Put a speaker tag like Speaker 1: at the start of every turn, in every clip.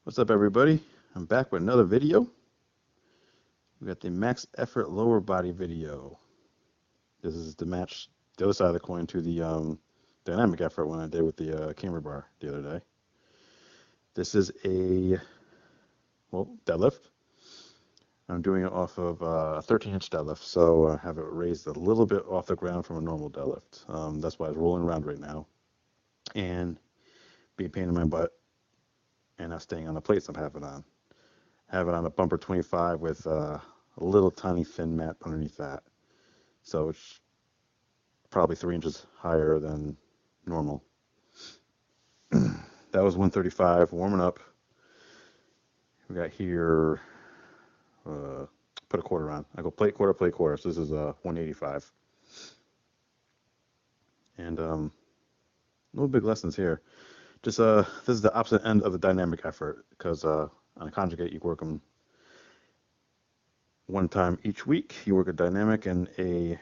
Speaker 1: What's up, everybody? I'm back with another video. We got the max effort lower body video. This is to match the other side of the coin to the dynamic effort one I did with the camera bar the other day. This is a deadlift. I'm doing it off of a 13-inch deadlift, so I have it raised a little bit off the ground from a normal deadlift. That's why it's rolling around right now and being a pain in my butt and not staying on the plates I'm having on. Have it on a bumper 25 with a little tiny thin mat underneath that. So it's probably 3 inches higher than normal. That was 135, warming up. We got here, put a quarter on. I go plate, quarter, plate, quarter. So this is 185. And no big lessons here. Just this is the opposite end of the dynamic effort because on a conjugate you work them one time each week. You work a dynamic and a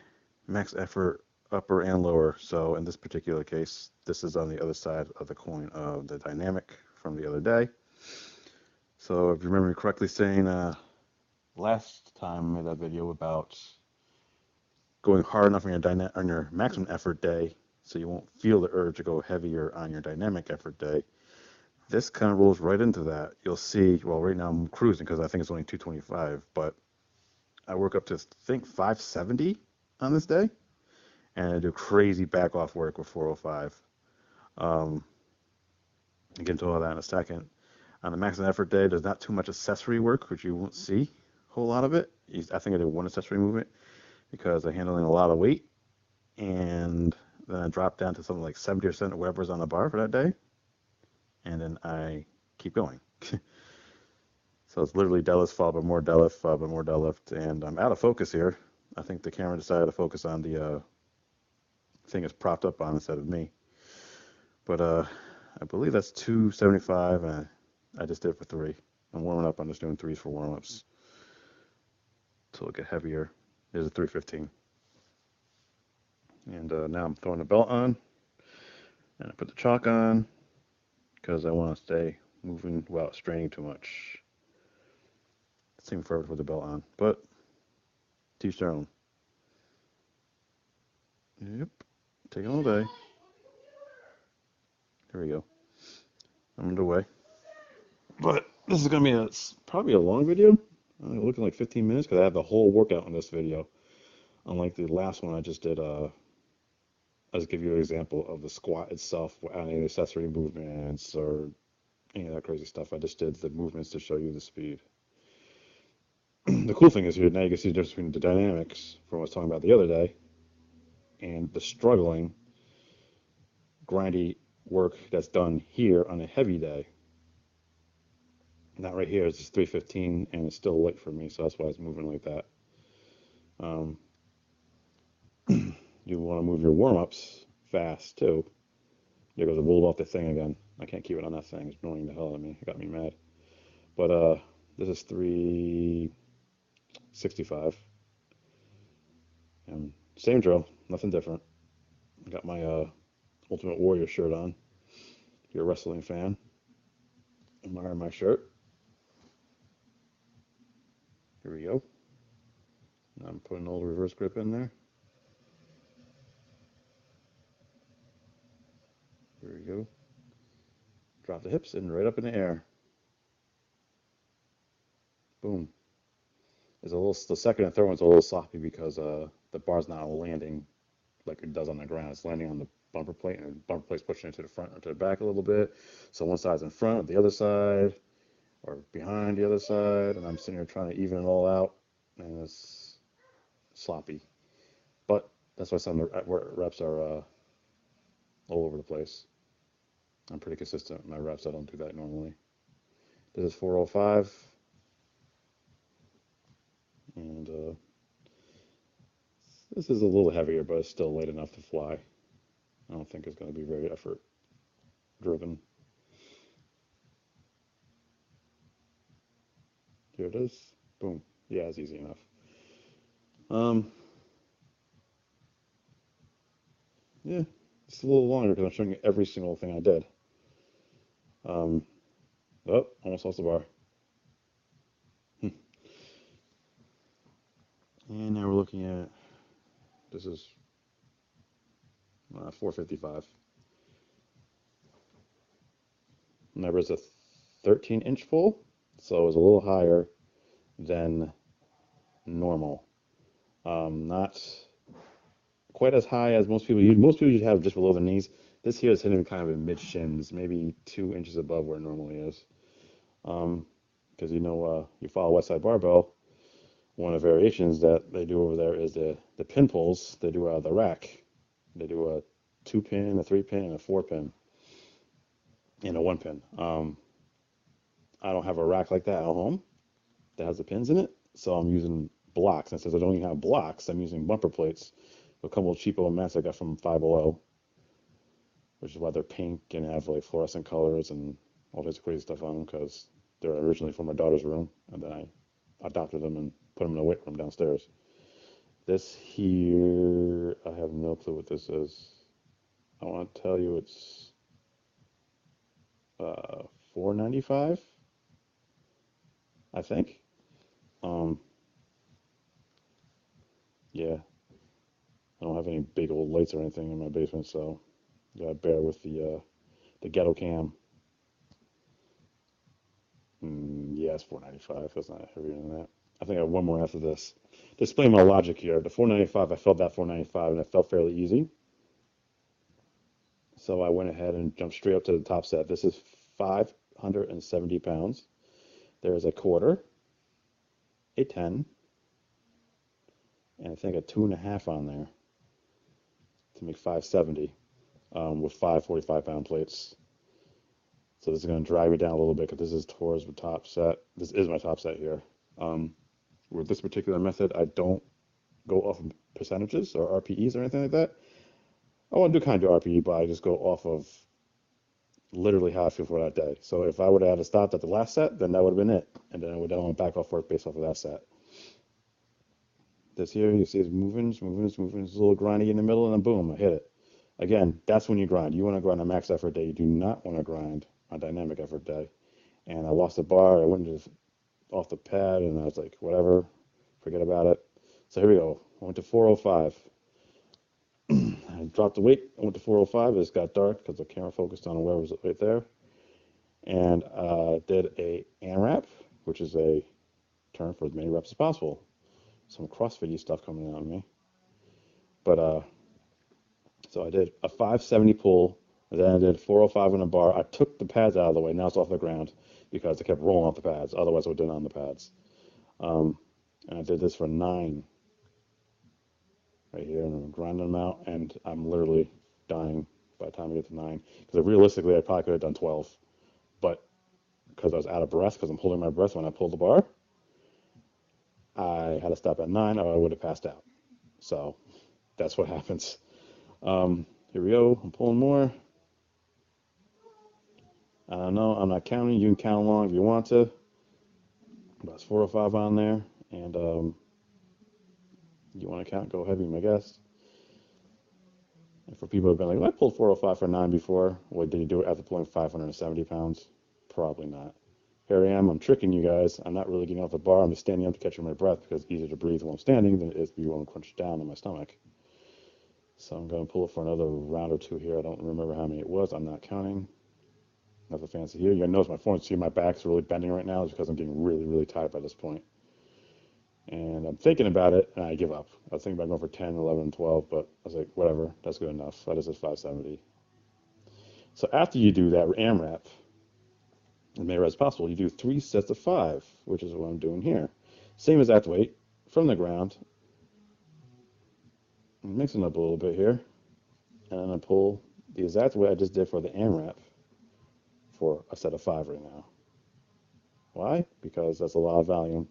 Speaker 1: max effort upper and lower. So in this particular case, this is on the other side of the coin of the dynamic from the other day. So if you remember me correctly saying last time I made that video about going hard enough on your maximum effort day so you won't feel the urge to go heavier on your dynamic effort day. This kind of rolls right into that. You'll see, well, right now I'm cruising because I think it's only 225, but I work up to, I think, 570 on this day, and I do crazy back off work with 405. Um, I'll get into all that in a second. On the maximum effort day, there's not too much accessory work, which you won't see a whole lot of it. I think I did one accessory movement because I'm handling a lot of weight, and then I drop down to something like 70% of whatever's on the bar for that day, and then I keep going. So it's literally deadlift followed by more deadlift, followed by more deadlift, and I'm out of focus here. I think the camera decided to focus on the thing it's propped up on instead of me. But I believe that's 275, and I just did it for three. I'm warming up. I'm just doing threes for warm-ups until it get heavier. There's a 315. And now I'm throwing the belt on, and I put the chalk on because I want to stay moving without straining too much. It seemed forever with the belt on, but teach their own. Yep, taking all day. Here we go. I'm underway. But this is going to be probably a long video. I'm looking like 15 minutes because I have the whole workout in this video. Unlike the last one I just did, I'll just give you an example of the squat itself without any accessory movements or any of that crazy stuff. I just did the movements to show you the speed. The cool thing is here, now you can see the difference between the dynamics from what I was talking about the other day and the struggling, grindy work that's done here on a heavy day. Not right here, it's just 315 and it's still light for me, so that's why it's moving like that. Um, you want to move your warm-ups fast too. There goes a rolled off the thing again. I can't keep it on that thing. It's annoying the hell out of me. It got me mad. But this is 365. And same drill, nothing different. I got my Ultimate Warrior shirt on. If you're a wrestling fan, I'm wearing my shirt. Here we go. I'm putting a little reverse grip in there. Here we go. Drop the hips and right up in the air. Boom. It's a little. The second and third one's a little sloppy because the bar's not landing like it does on the ground. It's landing on the bumper plate, and the bumper plate's pushing it to the front or to the back a little bit. So one side's in front, the other side, or behind the other side, and I'm sitting here trying to even it all out, and it's sloppy. But that's why some of the reps are all over the place. I'm pretty consistent with my reps. I don't do that normally. This is 405, and this is a little heavier, but it's still light enough to fly. I don't think it's going to be very effort driven. Here it is. Boom. Yeah, it's easy enough. Um, yeah, it's a little longer because I'm showing you every single thing I did. Um, Oh, almost lost the bar. And now we're looking at, this is 455. Remember, it's a 13-inch pull, so it was a little higher than normal. Not quite as high as most people use. Most people usually have just below the knees. This here is hitting kind of in mid shins, maybe 2 inches above where it normally is. Because you follow Westside Barbell, one of the variations that they do over there is the pin pulls they do out of the rack. They do a 2-pin, a 3-pin, and a 4-pin, and a 1-pin. I don't have a rack like that at home that has the pins in it, so I'm using blocks. And since I don't even have blocks, I'm using bumper plates. A couple of cheapo mats I got from Five Below, which is why they're pink and have like fluorescent colors and all this crazy stuff on them because they're originally from my daughter's room, and then I adopted them and put them in a weight room downstairs. This here, I have no clue what this is. I want to tell you it's 495, I think. Um, yeah, I don't have any big old lights or anything in my basement, so you gotta bear with the ghetto cam. Yeah, it's 495. That's not heavier than that. I think I have one more after this. To explain my logic here, the 495, I felt that 495 and it felt fairly easy. So I went ahead and jumped straight up to the top set. This is 570 pounds. There is a quarter, a 10, and I think a 2.5 on there to make 570 with 5 45-pound plates. So this is going to drag me down a little bit because this is towards the top set. This is my top set here. Um, with this particular method, I don't go off of percentages or RPEs or anything like that. I want to do kind of do RPE, but I just go off of literally how I feel for that day. So if I would have stopped at the last set, then that would have been it. And then I would have back off work based off of that set. This here, you see it's moving, it's moving, it's moving. It's a little grindy in the middle, and then boom, I hit it. Again, that's when you grind. You want to grind a max effort day. You do not want to grind a dynamic effort day. And I lost the bar. I went just off the pad, and I was like, whatever, forget about it. So here we go. I went to 405. I dropped the weight. I went to 405. It just got dark because the camera focused on where was right there. And did a AMRAP, which is a term for as many reps as possible. Some CrossFit-y stuff coming out of me. But so I did a 570 pull, and then I did 405 on a bar. I took the pads out of the way. Now it's off the ground because I kept rolling off the pads. Otherwise, I would have done it on the pads. Um, and I did this for 9 right here, and I'm grinding them out, and I'm literally dying by the time I get to 9. Because realistically, I probably could have done 12, but because I was out of breath, because I'm holding my breath when I pulled the bar, I had to stop at 9, or I would have passed out. So that's what happens. Here we go. I'm pulling more. I don't know. I'm not counting. You can count along if you want to. But it's 405 on there, and you want to count? Go ahead, be my guest. And for people who've been like, well, I pulled 405 for 9 before. Well, did you do it after pulling 570 pounds? Probably not. Here I am. I'm tricking you guys. I'm not really getting off the bar. I'm just standing up to catch my breath because it's easier to breathe while I'm standing than it is to be while I'm crunched down on my stomach. So I'm going to pull it for another round or two here. I don't remember how many it was. I'm not counting. Nothing fancy here. You're going to notice my form. See, my back's really bending right now. It's because I'm getting really, really tired by this point. And I'm thinking about it, and I give up. I was thinking about going for 10, 11, and 12, but I was like, whatever. That's good enough. That is at 570. So after you do that AMRAP, as many reps as possible, you do 3 sets of 5, which is what I'm doing here. Same exact weight from the ground. I'm mixing up a little bit here. And I'm going to pull the exact weight I just did for the AMRAP for a set of 5 right now. Why? Because that's a lot of volume.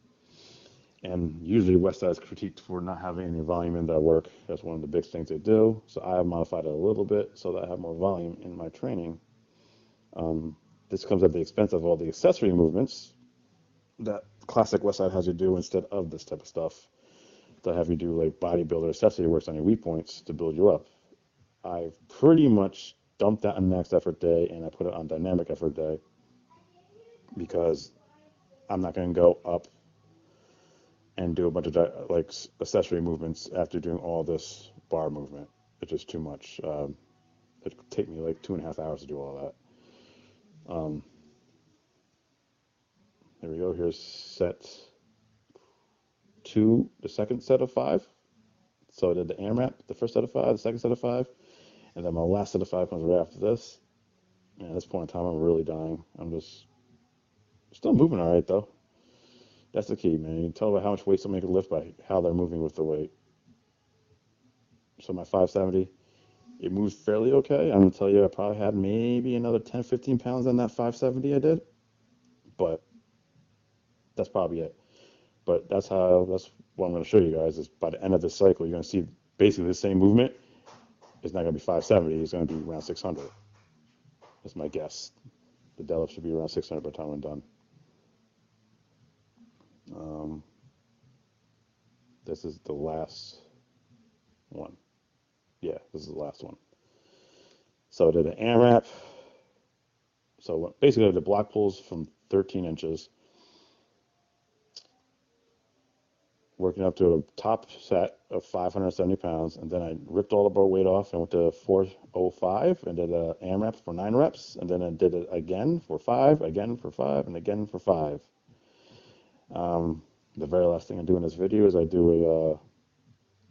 Speaker 1: And usually Westside is critiqued for not having any volume in their work. That's one of the big things they do. So I have modified it a little bit so that I have more volume in my training. This comes at the expense of all the accessory movements that classic Westside has you do instead of this type of stuff. That have you do like bodybuilder accessory works on your weak points to build you up. I've pretty much dumped that on max effort day and I put it on dynamic effort day. because I'm not going to go up and do a bunch of like accessory movements after doing all this bar movement. It's just too much. It'd take me like 2.5 hours to do all that. There we go. Here's set 2, the second set of 5. So I did the AMRAP, the first set of 5, the second set of 5, and then my last set of 5 comes right after this. And at this point in time, I'm really dying. I'm just still moving all right though. That's the key, man. You can tell by how much weight somebody can lift by how they're moving with the weight. So my 570, it moves fairly okay. I'm gonna tell you, I probably had maybe another 10, 15 pounds on that 570 I did, but that's probably it. But that's what I'm gonna show you guys is by the end of this cycle, you're gonna see basically the same movement. It's not gonna be 570. It's gonna be around 600. That's my guess. The deadlift should be around 600 by the time I'm done. This is the last one. Yeah, this is the last one. So I did an AMRAP. So basically, I did block pulls from 13 inches, working up to a top set of 570 pounds, and then I ripped all the bar weight off and went to 405 and did an AMRAP for 9 reps, and then I did it again for 5, again for 5, and again for 5. The very last thing I do in this video is I do a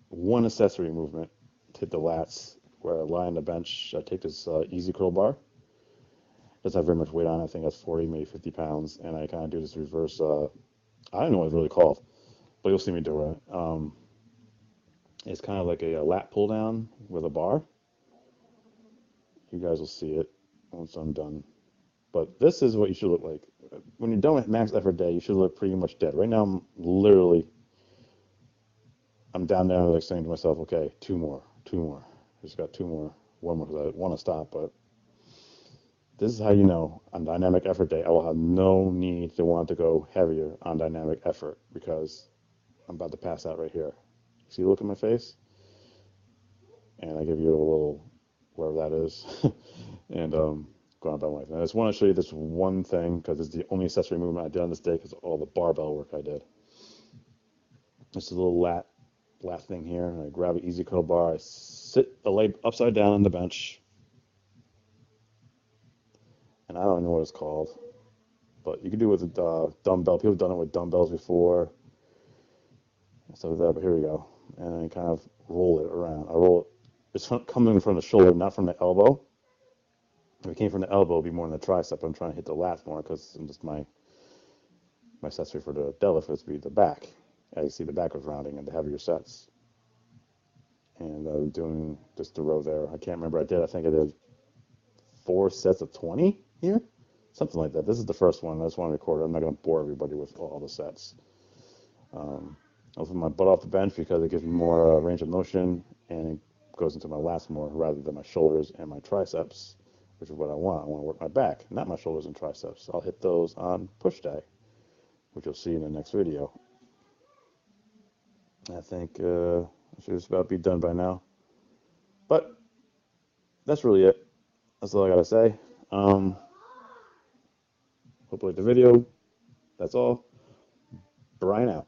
Speaker 1: one accessory movement to hit the lats where I lie on the bench. I take this easy curl bar. It doesn't have very much weight on it. I think that's 40, maybe 50 pounds, and I kind of do this reverse. I don't know what it's really called, but you'll see me do it. It's kind of like a lat pull down with a bar. You guys will see it once I'm done. But this is what you should look like. When you're done with max effort day, you should look pretty much dead. Right now, I'm down there like saying to myself, okay, 2 more. Just got 2 more, 1 more because I want to stop. But this is how you know on dynamic effort day, I will have no need to want to go heavier on dynamic effort because I'm about to pass out right here. See the look in my face? And I give you a little, wherever that is, and go on about my life. And I just want to show you this one thing because it's the only accessory movement I did on this day because of all the barbell work I did. Just a little lat thing here, and I grab an easy curl bar. I lay upside down on the bench, and I don't know what it's called, but you can do it with a dumbbell. People have done it with dumbbells before, and stuff like that. But here we go, and I kind of roll it around. I roll it. It's coming from the shoulder, not from the elbow. If it came from the elbow, it'd be more in the tricep. I'm trying to hit the lats more because I'm just my accessory for the deadlift is to be the back. As you see, the back was rounding and the heavier sets. And I'm doing just the row there. I can't remember. I think I did 4 sets of 20 here, something like that. This is the first one. I just want to record it. I'm not going to bore everybody with all the sets. I'll put my butt off the bench because it gives me more range of motion and it goes into my lats more rather than my shoulders and my triceps, which is what I want. I want to work my back, not my shoulders and triceps. I'll hit those on push day, which you'll see in the next video. I think I should just about be done by now. But that's really it. That's all I got to say. Hope you liked the video. That's all. Brian out.